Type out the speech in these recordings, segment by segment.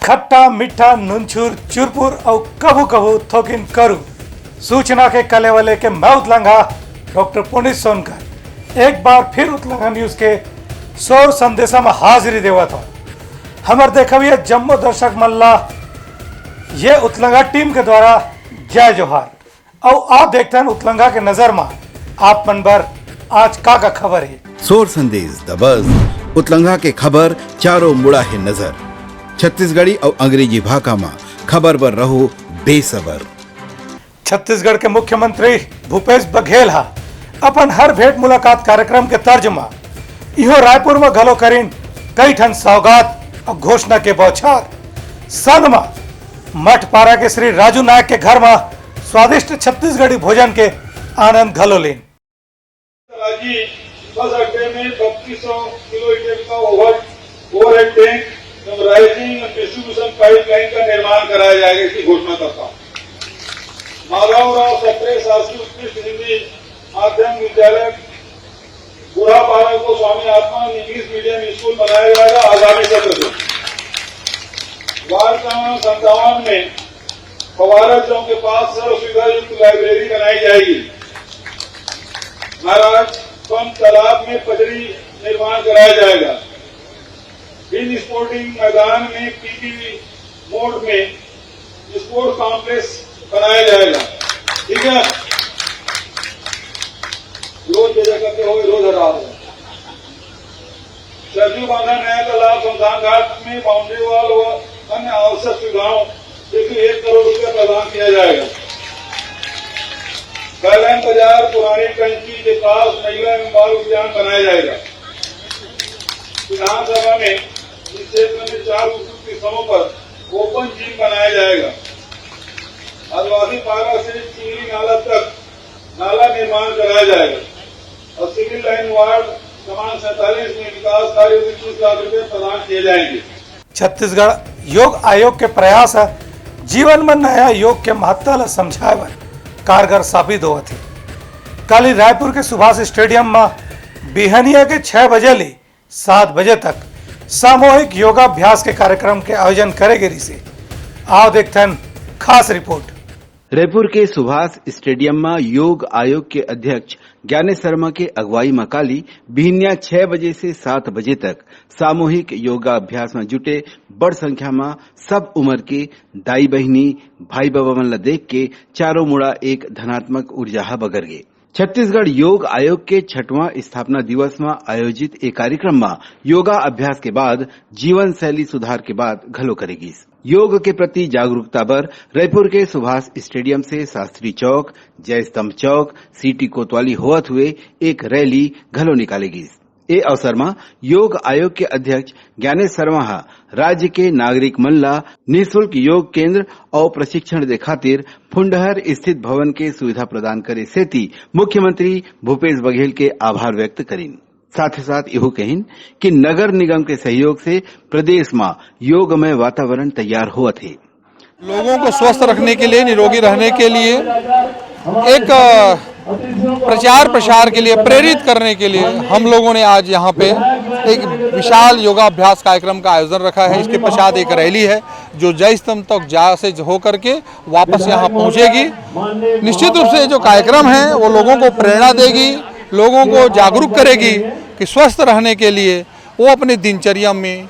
खट्टा मीठा नुनछुर चुरपुर और कभू कभू थोकिन करू सूचना के कलेवले के मैं उतलंगा डॉक्टर पुनीत सोनकर एक बार फिर उतलंगा न्यूज के सौर संदेशा में हाजिरी देवा था। हमारे देखिए जम्मू दर्शक मल्ला ये उतलंगा टीम के द्वारा जय जोहार और आप देखते हैं उतलंगा के नजर में आप मन पर आज का खबर है। सौर संदेश द बज़ उतलंगा के खबर चारों मुड़ा है नजर छत्तीसगढ़ी और अंग्रेजी भाषा में खबर पर रहो बेसबर। छत्तीसगढ़ के मुख्यमंत्री भूपेश बघेल हा अपन हर भेंट मुलाकात कार्यक्रम के तर्ज में इहो रायपुर में घलो करीन कई ठन सौगात और घोषणा के बौछार संग में मठपारा के श्री राजू नायक के घर में स्वादिष्ट छत्तीसगढ़ी भोजन के आनंद घलो लेन। बस अड्डे में 3200 किलोमीटर का overhead tank rising distribution pipeline का निर्माण कराया जाएगा, इसकी घोषणा करता हूँ। माधवराव सप्रे शासकीय उत्कृष्ट हिंदी माध्यम विद्यालय बूढ़ापारा को स्वामी आत्मा इंग्लिश मीडियम स्कूल बनाया जाएगा आगामी सत्र से। वार्ड क्रमांक 57 में फवारा चौक के पास सर्व सुविधा युक्त लाइब्रेरी बनाई जाएगी। महाराज पंप तालाब में पचड़ी निर्माण कराया जाएगा। इन स्पोर्टिंग मैदान में पीपी मोड में स्पोर्ट कॉम्प्लेक्स बनाया जाएगा। ठीक है, रोज बेजा करते हो रोज हरा हो। सरजू बांधा नया तालाब शमशान घाट में बाउंड्री वॉल व अन्य आवश्यक सुविधाओं हेतु 1 करोड़ रुपया प्रदान किया जाएगा। कैलान बाजार पुरानी टंकी के पास महिला एवं बाल उद्यान बनाया जाएगा। विधानसभा में इस क्षेत्र में 4 उपयुक्त स्थलों पर ओपन जिम बनाया जाएगा। आदिवासी पारा से चिंगली नाला तक नाला निर्माण कराया जाएगा और सिविल लाइन वार्ड क्रमांक 47 में विकास कार्य 20 लाख रुपए प्रदान किए जाएंगे। छत्तीसगढ़ योग आयोग के प्रयास जीवन में नया योग के महत्व समझाए कारगर साबित हुआ थे। कल रायपुर के सुभाष स्टेडियम में बिहनिया के 6 बजे ले 7 बजे तक सामूहिक योगाभ्यास के कार्यक्रम के आयोजन करेगी रिसे। आओ देखते हैं खास रिपोर्ट। रायपुर के सुभाष स्टेडियम में योग आयोग के अध्यक्ष ज्ञानेश शर्मा के अगुवाई में काली बिहनिया 6 बजे से 7 बजे तक सामूहिक योगाभ्यास में जुटे बड़ संख्या में सब उम्र के दाई बहिनी भाई बाबा मन ला देख के चारों मुड़ा एक धनात्मक ऊर्जा बगर गे। छत्तीसगढ़ योग आयोग के 6वां स्थापना दिवस में आयोजित एक कार्यक्रम में योगा अभ्यास के बाद जीवन शैली सुधार के बाद घलो करेगी। योग के प्रति जागरूकता पर रायपुर के सुभाष स्टेडियम से शास्त्री चौक, जय स्तंभ चौक, सीटी कोतवाली होवत हुए एक रैली घलो निकालेगी। ए अवसर में योग आयोग के अध्यक्ष ज्ञानेश शर्मा राज्य के नागरिक मन ला निःशुल्क योग केंद्र और प्रशिक्षण दे खातिर फुंडहर स्थित भवन के सुविधा प्रदान करे सेती मुख्यमंत्री भूपेश बघेल के आभार व्यक्त करीन। साथ ही साथ यह कहिन कि नगर निगम के सहयोग से प्रदेश में योगमय वातावरण तैयार हुआ थे। लोगों को स्वस्थ रखने के लिए, निरोगी रहने के लिए, एक प्रचार प्रसार के लिए, प्रेरित करने के लिए हम लोगों ने आज यहाँ पे एक विशाल योगाभ्यास कार्यक्रम का आयोजन रखा है। इसके पश्चात एक रैली है जो जय स्तंभ तक जा से होकर के वापस यहाँ पहुँचेगी। निश्चित रूप से जो कार्यक्रम है वो लोगों को प्रेरणा देगी, लोगों को जागरूक करेगी कि स्वस्थ रहने के लिए वो अपने दिनचर्या में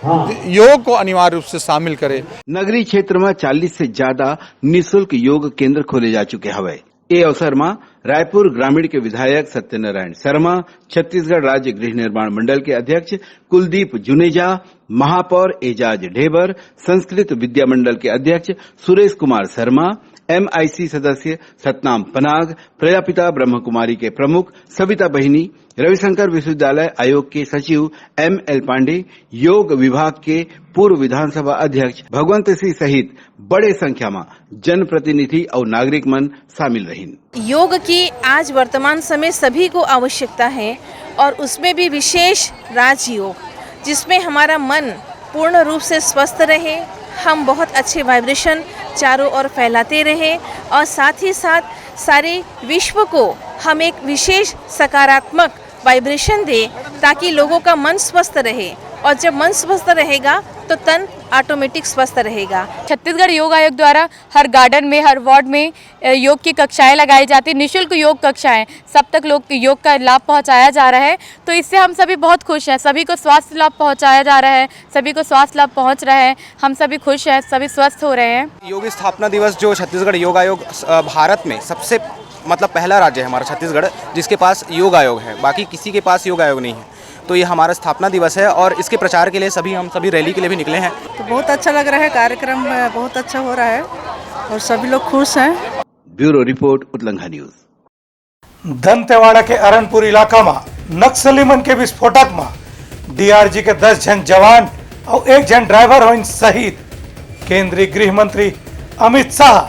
योग को अनिवार्य रूप से शामिल करे। नगरीय क्षेत्र में 40 से ज्यादा निःशुल्क योग केंद्र खोले जा चुके हवे। ए अवसर में रायपुर ग्रामीण के विधायक सत्यनारायण शर्मा, छत्तीसगढ़ राज्य गृह निर्माण मंडल के अध्यक्ष कुलदीप जुनेजा, महापौर एजाज ढेबर, संस्कृत विद्या मंडल के अध्यक्ष सुरेश कुमार शर्मा, MIC सदस्य सतनाम पनाग, प्रजापिता ब्रह्म कुमारी के प्रमुख सविता बहिनी, रविशंकर विश्वविद्यालय आयोग के सचिव ML पांडे, योग विभाग के पूर्व विधानसभा अध्यक्ष भगवंत सिंह सहित बड़े संख्या में जनप्रतिनिधि और नागरिक मन शामिल रहीन। योग की आज वर्तमान समय सभी को आवश्यकता है और उसमें भी विशेष राजयोग, जिसमें हमारा मन पूर्ण रूप से स्वस्थ रहे, हम बहुत अच्छे वाइब्रेशन चारों ओर फैलाते रहें और साथ ही साथ सारे विश्व को हम एक विशेष सकारात्मक वाइब्रेशन दे ताकि लोगों का मन स्वस्थ रहे और जब मन स्वस्थ रहेगा तो तन ऑटोमेटिक स्वस्थ रहेगा। छत्तीसगढ़ योग आयोग द्वारा हर गार्डन में, हर वार्ड में योग की कक्षाएं लगाई जाती हैं, निःशुल्क योग कक्षाएं, सब तक लोग योग का लाभ पहुंचाया जा रहा है। तो इससे हम सभी बहुत खुश हैं, सभी को स्वास्थ्य लाभ पहुंचाया जा रहा है, सभी को स्वास्थ्य लाभ पहुंच रहा है, हम सभी खुश हैं, सभी स्वस्थ हो रहे हैं। योग स्थापना दिवस जो छत्तीसगढ़ योग आयोग भारत में सबसे पहला राज्य है हमारा छत्तीसगढ़ जिसके पास योग आयोग है, बाकी किसी के पास योग आयोग नहीं है। तो ये हमारा स्थापना दिवस है और इसके प्रचार के लिए हम सभी रैली के लिए भी निकले हैं। तो बहुत अच्छा लग रहा है, कार्यक्रम बहुत अच्छा हो रहा है और सभी लोग खुश हैं। Bureau report Utlangha news. Dantewada के अरनपुर इलाका में नक्सली मन के विस्फोटक में डीआरजी के 10 जन जवान और 1 जन ड्राइवर हुए शहीद। केंद्रीय गृह मंत्री अमित शाह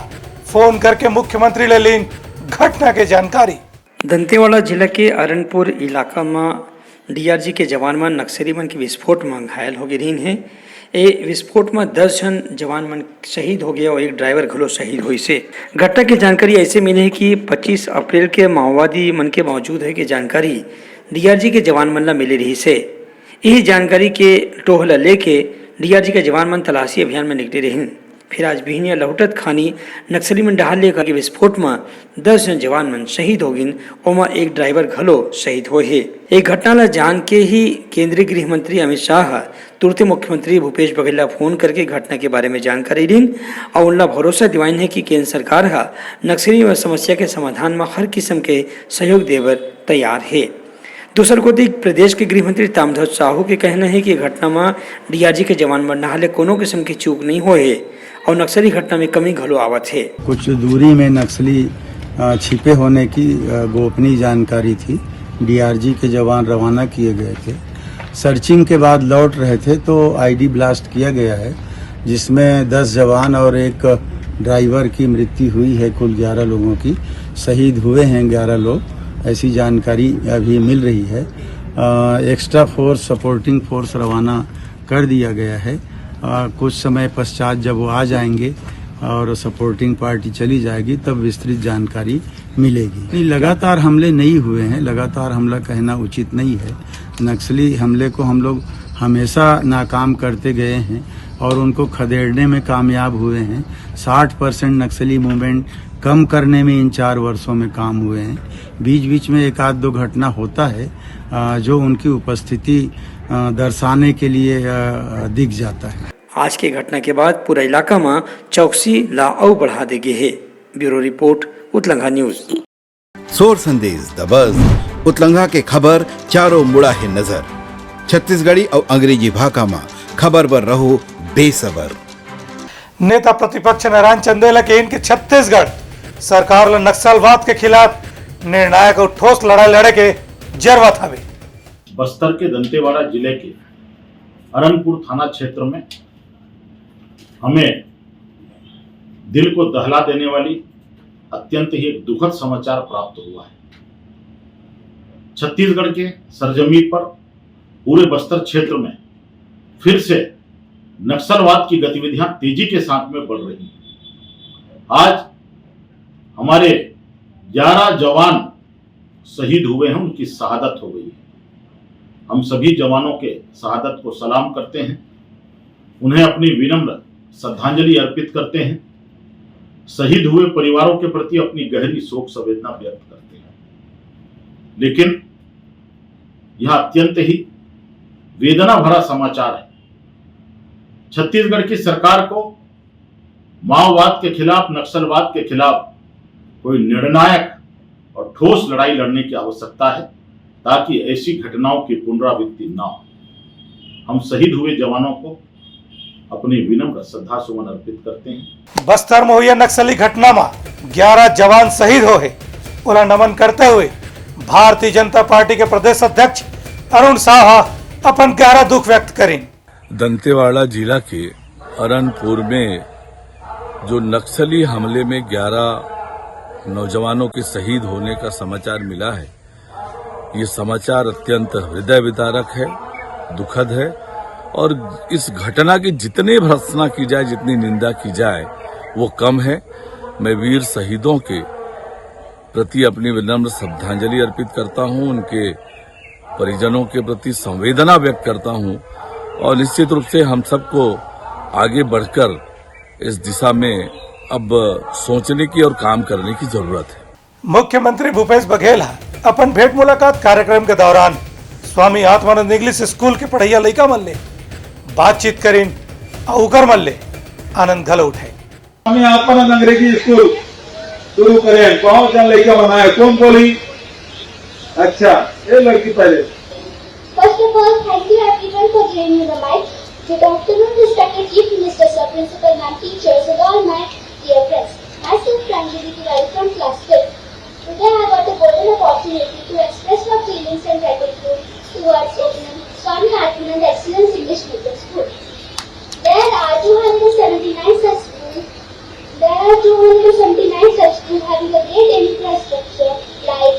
फोन करके मुख्यमंत्री ले लीन घटना के जानकारी। दंतेवाड़ा जिला के अरनपुर इलाका में डीआरजी के जवान मन नक्सली मन के विस्फोट में घायल हो गए हैं। ये विस्फोट में 10 जन जवान मन शहीद हो गया और 1 ड्राइवर घलो शहीद हुई से। घटना की जानकारी ऐसे मिली है कि 25 अप्रैल के माओवादी मन के मौजूद है कि जानकारी डीआरजी के जवान मन ला मिली रही से। यही जानकारी के टोहला लेके डीआरजी के जवान मन तलाशी अभियान में निकले रहे। फिर आज बिहनिया लहुटत खानी नक्सली मन डहाल लेकर विस्फोट में 10 जन जवान मन शहीद हो गए, ओमा 1 ड्राइवर घलो शहीद हुए है। एक घटना ला जान के ही केंद्रीय गृह मंत्री अमित शाह तुरंत मुख्यमंत्री भूपेश बघेल ला फोन करके घटना के बारे में जानकारी दी और उनला भरोसा दिवाइन है कि केंद्र सरकार हा नक्सली समस्या के समाधान में हर किस्म के सहयोग देवर तैयार है। दूसर को देख प्रदेश के गृह मंत्री ताम्रध्वज साहू के कहना है कि घटना में डीआरजी के जवान मन नहाले कोनो किस्म की चूक नहीं हुए है और नक्सली घटना में कमी घलो आवत है। कुछ दूरी में नक्सली छिपे होने की गोपनीय जानकारी थी। डीआरजी के जवान रवाना किए गए थे, सर्चिंग के बाद लौट रहे थे तो आईडी ब्लास्ट किया गया है जिसमें 10 जवान और 1 ड्राइवर की मृत्यु हुई है। कुल 11 लोगों की शहीद हुए हैं 11 लोग, ऐसी जानकारी अभी मिल रही है। एक्स्ट्रा फोर्स सपोर्टिंग फोर्स रवाना कर दिया गया है। कुछ समय पश्चात जब वो आ जाएंगे और सपोर्टिंग पार्टी चली जाएगी तब विस्तृत जानकारी मिलेगी। लगातार हमले नहीं हुए हैं, लगातार हमला कहना उचित नहीं है। नक्सली हमले को हम लोग हमेशा नाकाम करते गए हैं और उनको खदेड़ने में कामयाब हुए हैं। 60% नक्सली मूवमेंट कम करने में इन 4 वर्षों में काम हुए हैं। बीच बीच में 1-2 घटना होता है जो उनकी उपस्थिति दर्शाने के लिए दिख जाता है। आज की घटना के बाद पूरा इलाका में चौकसी ला और बढ़ा देगी है। Bureau report Utlangha news. सोर संदेश द बज़ उतलंघा के खबर चारों मुड़ा है नजर। छत्तीसगढ़ी और अंग्रेजी भाषा में खबर पर रहो बेसबर। नेता प्रतिपक्ष नारायण चंदेला के इनके छत्तीसगढ़ सरकार ला नक्सलवाद के खिलाफ निर्णायक और ठोस लड़ाई लड़े के जरूरत हवे। बस्तर के दंतेवाड़ा जिले के अरनपुर थाना क्षेत्र में हमें दिल को दहला देने वाली अत्यंत ही एक दुखद समाचार प्राप्त हुआ है। छत्तीसगढ़ के सरजमी पर पूरे बस्तर क्षेत्र में फिर से नक्सलवाद की गतिविधियां तेजी के साथ में बढ़ रही हैं। आज हमारे 11 जवान शहीद हुए हैं, उनकी शहादत हो गई है। हम सभी जवानों के शहादत को सलाम करते हैं, उन्हें अपनी विनम्र श्रद्धांजलि अर्पित करते हैं, शहीद हुए परिवारों के प्रति अपनी गहरी शोक संवेदना व्यक्त करते हैं। लेकिन यह अत्यंत ही वेदना भरा समाचार है। छत्तीसगढ़ की सरकार को माओवाद के खिलाफ, नक्सलवाद के खिलाफ कोई निर्णायक और ठोस लड़ाई लड़ने की आवश्यकता है ताकि ऐसी घटनाओं की पुनरावृत्ति न हो। हम शहीद हुए जवानों को अपनी विनम्र श्रद्धा सुमन अर्पित करते हैं। बस्तर में हुई नक्सली घटना में 11 जवान शहीद हो गए। उन्हें नमन करते हुए भारतीय जनता पार्टी के प्रदेश अध्यक्ष अरुण शाह अपन गहरा दुख व्यक्त करें। दंतेवाड़ा जिला के अरनपुर में जो नक्सली हमले में 11 नौजवानों के शहीद होने का समाचार मिला है, ये समाचार अत्यंत हृदय विदारक है, दुखद है और इस घटना की जितनी भर्त्सना की जाए, जितनी निंदा की जाए वो कम है। मैं वीर शहीदों के प्रति अपनी विनम्र श्रद्धांजलि अर्पित करता हूं, उनके परिजनों के प्रति संवेदना व्यक्त करता हूं और निश्चित रूप से हम सबको आगे बढ़कर इस दिशा में अब सोचने की और काम करने की जरूरत है। मुख्यमंत्री भूपेश बघेल अपन भेंट मुलाकात कार्यक्रम के दौरान स्वामी आत्मानंद इंग्लिश स्कूल के पढ़ैया लड़का मन ले बातचीत करीन उकर मन ले आनंद घलो उठे। स्वामी आत्मानंद अंग्रेजी स्कूल शुरू करें, कौन सा लड़का बनाए, कौन बोली? अच्छा, ये लड़की पहले। First of all, thank you everyone for giving me the mic. Good afternoon, respected Chief Minister, Sir, Principal, Ma'am, teachers, and all my dear friends. Myself, Pranjali Tiwari from class 5th. Today I got the golden opportunity to express my feelings and gratitude towards opening Swami Atmanand Excellence English Medium School. There are 279 such schools. Having a great infrastructure like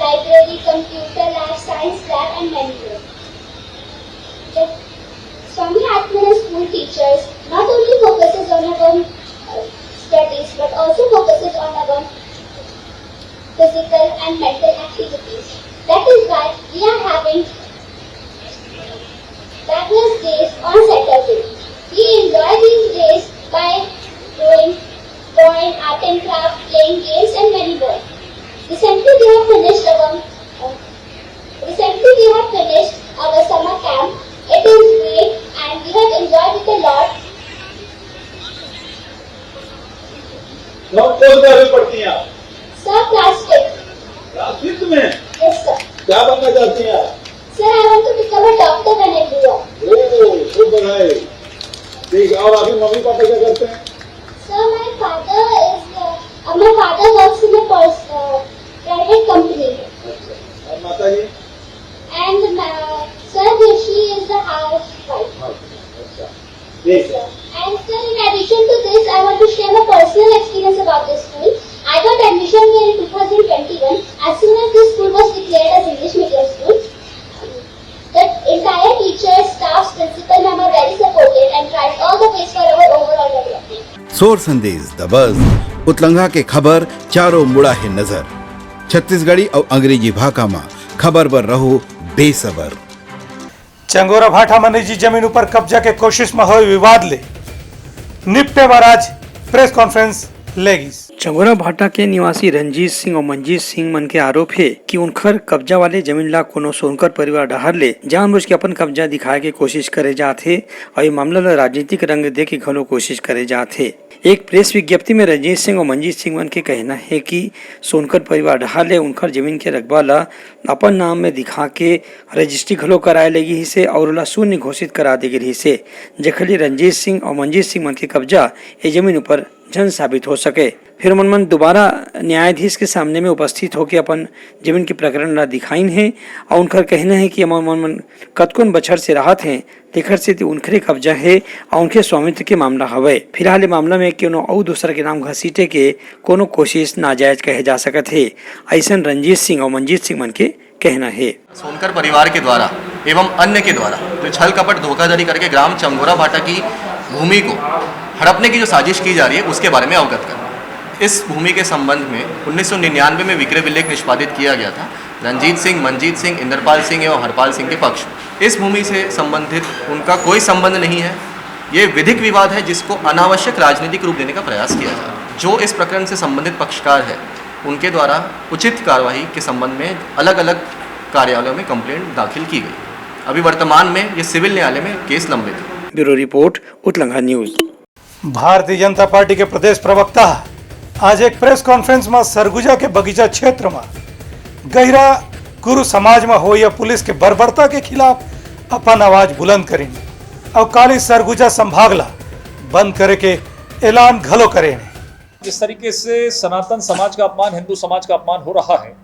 library, computer lab, science lab, and many more. The Swami Atmanand school teachers not only focuses on our studies but also focuses on our physical and mental activities. That is why we are having backless days on Saturday. We enjoy these days by doing drawing, art and craft, playing games, and many more. Recently we have finished our summer camp. It is great and we have enjoyed it a lot. कौन class पढ़ती हैं आप? Sir, class 5th. Class 5th में? Yes, sir. क्या बनना चाहती हैं आप? Sir, I want to become a doctor when I grow up. ओह, खूब बढ़ाए। ठीक है, और आपके मम्मी पापा क्या करते हैं? Sir, my father works in a private company. और माता जी? And sir, she is the housewife. अच्छा, ठीक है। And sir, in addition to this, I want to share my personal experience about this school. I got admission here in 2021. As soon as this school was declared as English medium school, the entire teachers, staff, principal ma'am are very supportive and tried all the ways for our overall development. सोर संदेश the buzz उतलंघा के खबर चारों मुड़ा है नजर। छत्तीसगढ़ी और अंग्रेजी भाषा में खबर पर रहो बेसबर। चंगोरा भाटा में निजी जमीन पर कब्जा के कोशिश में हुए विवाद ले निपटे महाराज प्रेस कॉन्फ्रेंस लेगी। चंगोरा भाटा के निवासी रंजीत सिंह और मंजीत सिंह मन के आरोप है कि उनकर कब्जा वाले जमीन ला कोनो सोनकर परिवार डहार ले जानबूझ के अपन कब्जा दिखाए के कोशिश करे जाते और ये मामला ला राजनीतिक रंग दे के घलो कोशिश करे जाते। एक प्रेस विज्ञप्ति में रंजीत सिंह और मंजीत सिंह मन के कहना है कि सोनकर परिवार डहार ले उनकर जमीन के रकबा ला अपन नाम में दिखा के रजिस्ट्री घलो कराए लगी ही से और ला शून्य घोषित करा दे गई से, जखली रंजीत सिंह और मंजीत सिंह मन के कब्जा ये जमीन पर जन साबित हो सके। फिर मनमन दोबारा न्यायाधीश के सामने में उपस्थित होकर अपन जमीन के प्रकरण ला दिखाइन है और उनका कहना है कि मनमन कतकुन बछर से राहत हैं तेखर से उनखरे कब्जा है और उनके स्वामित्व के मामला हवे। फिलहाल मामला में कोनो और दूसरा के नाम घसीटे के कोनो कोशिश नाजायज कहे जा सकत है, ऐसा रंजीत सिंह और मंजीत सिंह मन के कहना है। सोनकर परिवार के द्वारा एवं अन्य के द्वारा जो छल कपट धोखाधड़ी करके ग्राम चंगोरा भाटा की भूमि को हड़पने की जो साजिश की जा रही है उसके बारे में अवगत करना। इस भूमि के संबंध में 1999 में विक्रय विलेख निष्पादित किया गया था रंजीत सिंह, मंजीत सिंह, इंद्रपाल सिंह एवं हरपाल सिंह के पक्ष। इस भूमि से संबंधित उनका कोई संबंध नहीं है। ये विधिक विवाद है जिसको अनावश्यक राजनीतिक रूप देने का प्रयास किया जा रहा है। जो इस प्रकरण से संबंधित पक्षकार है उनके द्वारा उचित कार्यवाही के संबंध में अलग अलग कार्यालयों में कंप्लेंट दाखिल की गई। अभी वर्तमान में ये सिविल न्यायालय में केस लंबित है। Bureau report Utlangha news. Bharatiya Janata party के प्रदेश प्रवक्ता आज एक प्रेस कॉन्फ्रेंस में सरगुजा के बगीचा क्षेत्र में गहिरा गुरु समाज में हो या पुलिस के बर्बरता के खिलाफ अपन आवाज बुलंद करें और काली सरगुजा संभागला बंद करे के ऐलान घलो करे। जिस तरीके से सनातन समाज का अपमान, हिंदू समाज का अपमान हो रहा है,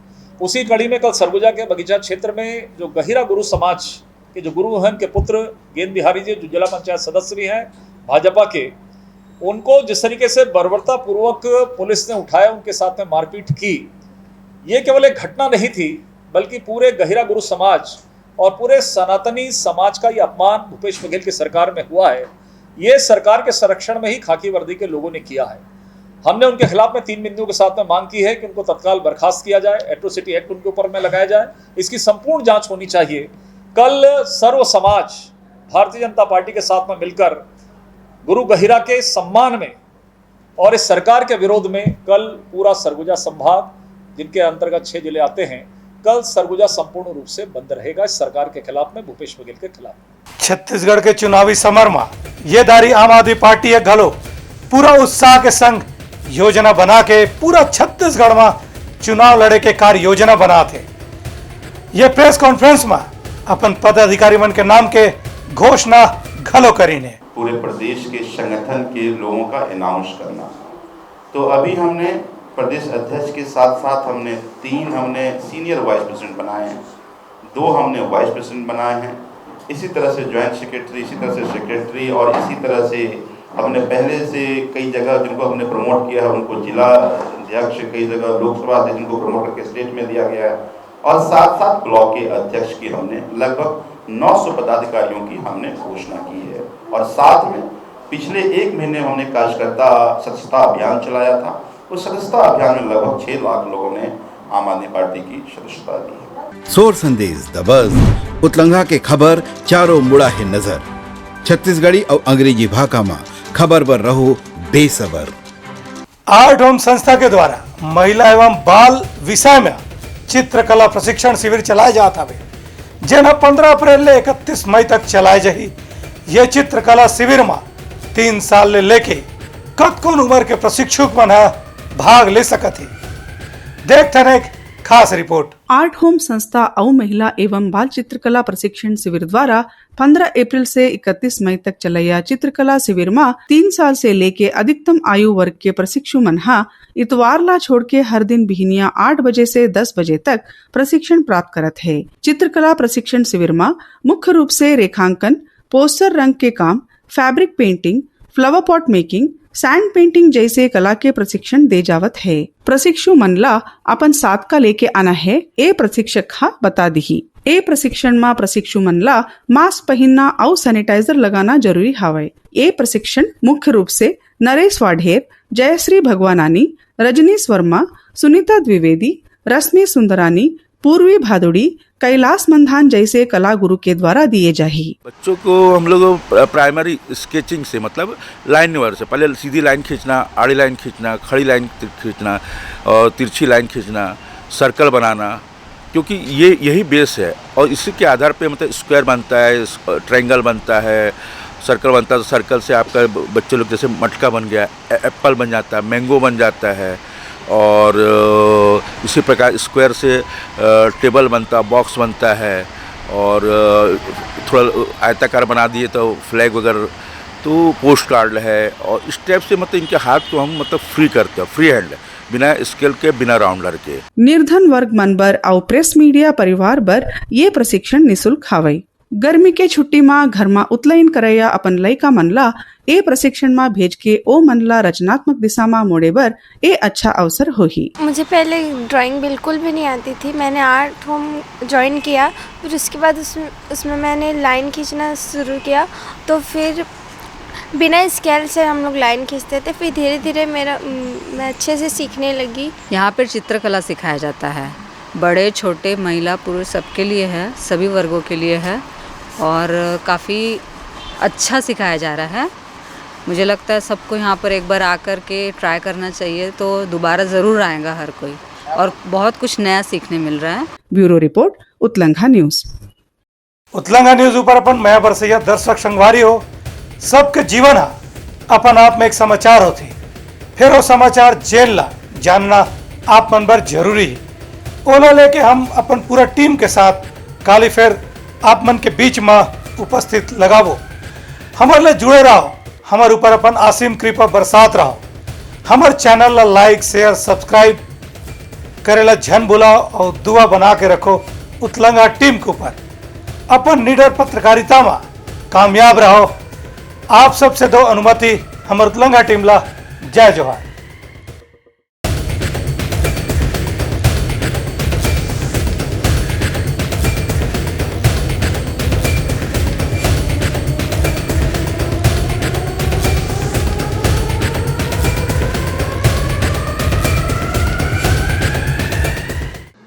उसी कड़ी में कल सरगुजा के बगीचा क्षेत्र में जो गहिरा गुरु समाज के जो गुरु हैं, उनके पुत्र गेंद बिहारी जी जो जिला पंचायत सदस्य भी हैं भाजपा के, उनको जिस तरीके से बर्बरता पूर्वक पुलिस ने उठाया, उनके साथ में मारपीट की, ये केवल एक घटना नहीं थी बल्कि पूरे गहिरा गुरु समाज और पूरे सनातनी समाज का ये अपमान भूपेश बघेल की सरकार में हुआ है। ये सरकार के संरक्षण में ही खाकी वर्दी के लोगों ने किया है। हमने उनके खिलाफ में 3 बिंदुओं के साथ में मांग की है कि उनको तत्काल बर्खास्त किया जाए, एट्रोसिटी एक्ट उनके ऊपर में लगाया जाए, इसकी संपूर्ण जांच होनी चाहिए। कल सर्व समाज भारतीय जनता पार्टी के साथ में मिलकर गुरु गहिरा के सम्मान में और इस सरकार के विरोध में कल पूरा सरगुजा संभाग, जिनके अंतर्गत 6 जिले आते हैं, कल सरगुजा संपूर्ण रूप से बंद रहेगा इस सरकार के खिलाफ में, भूपेश बघेल के खिलाफ। छत्तीसगढ़ के चुनावी समर में ये दारी आम आदमी पार्टी है घलो पूरा उत्साह के संग योजना बना के पूरा छत्तीसगढ़ में चुनाव लड़े के कार्य योजना बनाते। ये प्रेस कॉन्फ्रेंस में अपन पदाधिकारी मन के नाम के घोषणा घलो करी ने। पूरे प्रदेश के संगठन के लोगों का अनाउंस करना। तो अभी हमने प्रदेश अध्यक्ष के साथ साथ हमने 3 सीनियर वाइस प्रेसिडेंट बनाए हैं, 2 हमने वाइस प्रेसिडेंट बनाए हैं, इसी तरह से ज्वाइंट सेक्रेटरी, इसी तरह से सेक्रेटरी, और इसी तरह से हमने पहले से कई जगह जिनको हमने प्रमोट किया है उनको जिला अध्यक्ष, कई जगह लोकसभा अध्यक्ष जिनको प्रमोट करके स्टेट में दिया गया है, और साथ साथ ब्लॉक के अध्यक्ष की हमने लगभग 900 पदाधिकारियों की हमने घोषणा की है। और साथ में पिछले 1 महीने में हमने कार्यकर्ता सदस्यता अभियान चलाया था। उस सदस्यता अभियान में लगभग 6 लाख लोगों ने आम आदमी पार्टी की सदस्यता दी है। सोर संदेश द बज़ उतलंघा के खबर चारों मुड़ा है नजर। छत्तीसगढ़ी और अंग्रेजी भाषा में खबर पर रहो बेसबर। आर्ट होम संस्था के द्वारा महिला एवं बाल विषय में चित्रकला प्रशिक्षण शिविर चलाया जाता है, जिन्हें 15 अप्रैल ले 31 मई तक चलाए जाही। ये चित्रकला शिविर में 3 साल ले लेके कतकोन उम्र के प्रशिक्षक मन भाग ले सकत ही। देखते हैं एक खास रिपोर्ट। आर्ट होम संस्था और महिला एवं बाल चित्रकला प्रशिक्षण शिविर द्वारा 15 अप्रैल से 31 मई तक चलाया चित्रकला शिविर में 3 साल से लेके अधिकतम आयु वर्ग के प्रशिक्षु मन इतवार ला छोड़ के हर दिन बिहनिया 8 बजे से 10 बजे तक प्रशिक्षण प्राप्त करत है। चित्रकला प्रशिक्षण शिविर में मुख्य रूप से रेखांकन, पोस्टर रंग के काम, fabric painting, flower pot making, sand painting जैसे कला के प्रशिक्षण दे जावत है। प्रशिक्षु मनला अपन साथ का लेके आना है, ए प्रशिक्षक बता दी। ए प्रशिक्षण में प्रशिक्षु मनला मास्क पहनना और सैनिटाइजर लगाना जरूरी हावे। ए प्रशिक्षण मुख्य रूप से नरेश वाढेर, जयश्री भगवानानी, रजनीश वर्मा, सुनीता द्विवेदी, रश्मि सुंदरानी, पूर्वी भादुड़ी, कैलाश मंधान जैसे कला गुरु के द्वारा दिए जाही। बच्चों को हम लोग प्राइमरी स्केचिंग से मतलब लाइन वर्क से पहले सीधी लाइन खींचना, आड़ी लाइन खींचना, खड़ी लाइन खींचना और तिरछी लाइन खींचना, सर्कल बनाना, क्योंकि ये यही बेस है। और इसी के आधार पे मतलब स्क्वायर बनता है, ट्रायंगल बनता है, सर्कल बनता है। तो सर्कल से आपका बच्चे लोग जैसे मटका बन गया, एप्पल बन जाता है, मैंगो बन जाता है। और इसी प्रकार स्क्वायर से टेबल बनता, बॉक्स बनता है। और थोड़ा आयताकार बना दिए तो फ्लैग वगैरह, तो पोस्ट कार्ड है। और इस टाइप से मतलब इनके हाथ को हम मतलब फ्री करते हैं, फ्री हैंड, बिना स्केल के, बिना राउंडर के। निर्धन वर्ग मन बर और प्रेस मीडिया परिवार बर ये प्रशिक्षण निःशुल्क हावे। गर्मी के छुट्टी में घर में उतलैन करैया अपन लइका मनला ए प्रशिक्षण में भेज के ओ मनला रचनात्मक दिशा में मोड़े बर ए अच्छा अवसर होही। मुझे पहले ड्राइंग बिल्कुल भी नहीं आती थी। मैंने आर्ट होम ज्वाइन किया, फिर उसके बाद उसमें मैंने लाइन खींचना शुरू किया। तो फिर बिना स्केल से हम लोग लाइन खींचते थे। फिर धीरे धीरे मैं अच्छे से सीखने लगी। यहाँ पर चित्रकला सिखाया जाता है, बड़े छोटे महिला पुरुष सबके लिए है, सभी वर्गों के लिए है और काफ़ी अच्छा सिखाया जा रहा है। मुझे लगता है सबको यहाँ पर एक बार आकर के ट्राई करना चाहिए, तो दोबारा ज़रूर आएगा हर कोई और बहुत कुछ नया सीखने मिल रहा है। Bureau report, Utlangha news. Utlangha news ऊपर अपन मैं बरसैया दर्शक संगवारी हो। सबके जीवन अपन आप में एक समाचार होती, फिर वो समाचार जेल ला जानना आप मन बर जरूरी है। ओला लेके हम अपन पूरा टीम के साथ काली फिर आप मन के बीच में उपस्थित लगावो। हमारे लिए जुड़े रहो, हमारे ऊपर अपन आसिम कृपा बरसात रहो। हमारे चैनल ला लाइक शेयर सब्सक्राइब करेला झन बुलाओ और दुआ बना के रखो उतलंघा टीम के ऊपर। अपन निडर पत्रकारिता में कामयाब रहो। आप सबसे दो अनुमति हमारे उतलंघा टीम ला। जय जोहार।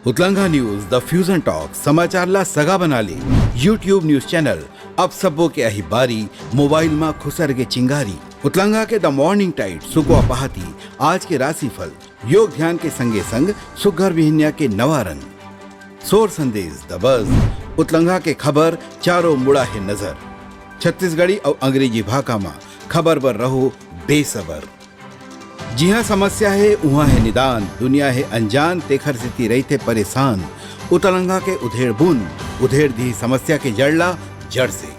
उतलंघा न्यूज द फ्यूजन टॉक समाचार ला सगा बना ली। यूट्यूब न्यूज चैनल अब सबो के अही बारी मोबाइल में खुसर के चिंगारी। उतलंगा के द मॉर्निंग टाइड सुगवा पहाती आज के राशिफल योग ध्यान के संगे संग सुघर विहिन्या के नवा रंग सोर संदेश द बज उतलंगा के खबर चारों मुड़ा है नजर छत्तीसगढ़ी और अंग्रेजी भाषा में खबर पर रहो बेसबर। जी हाँ, समस्या है वहाँ है निदान, दुनिया है अनजान तेखर से रहते परेशान। उतलंगा के उधेड़ बुन उधेड़ दी समस्या के जड़ला जड़ से।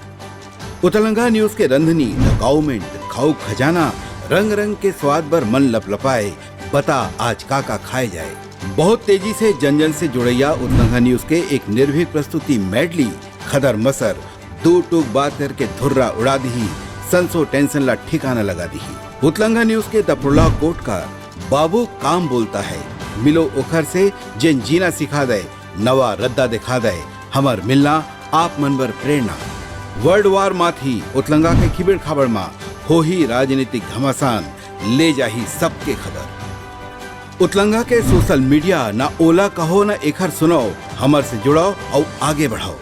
उतलंगा न्यूज के रंधनी द गवर्नमेंट खाऊ खजाना रंग रंग के स्वाद पर मन लपलपाए बता आज का खाए जाए। बहुत तेजी से जन जन से जुड़ैया उतलंगा न्यूज के एक निर्भीक प्रस्तुति मेडली खदर मसर दो टूक बात करके धुर्रा उड़ा दी संसो टेंशन ला ठिकाना लगा दी। उतलंगा न्यूज के द प्रोलॉग कोट का बाबू काम बोलता है मिलो ओखर से जिन जीना सिखा दे नवा रद्दा दिखा दे हमर मिलना आप मन बर प्रेरणा। वर्ल्ड वार माथी उतलंगा के खिबड़ खबर मा हो ही राजनीतिक घमासान ले जाही सबके खबर। उतलंगा के सोशल मीडिया ना ओला कहो ना एखर सुनाओ हमर से जुड़ाओ और आगे बढ़ाओ।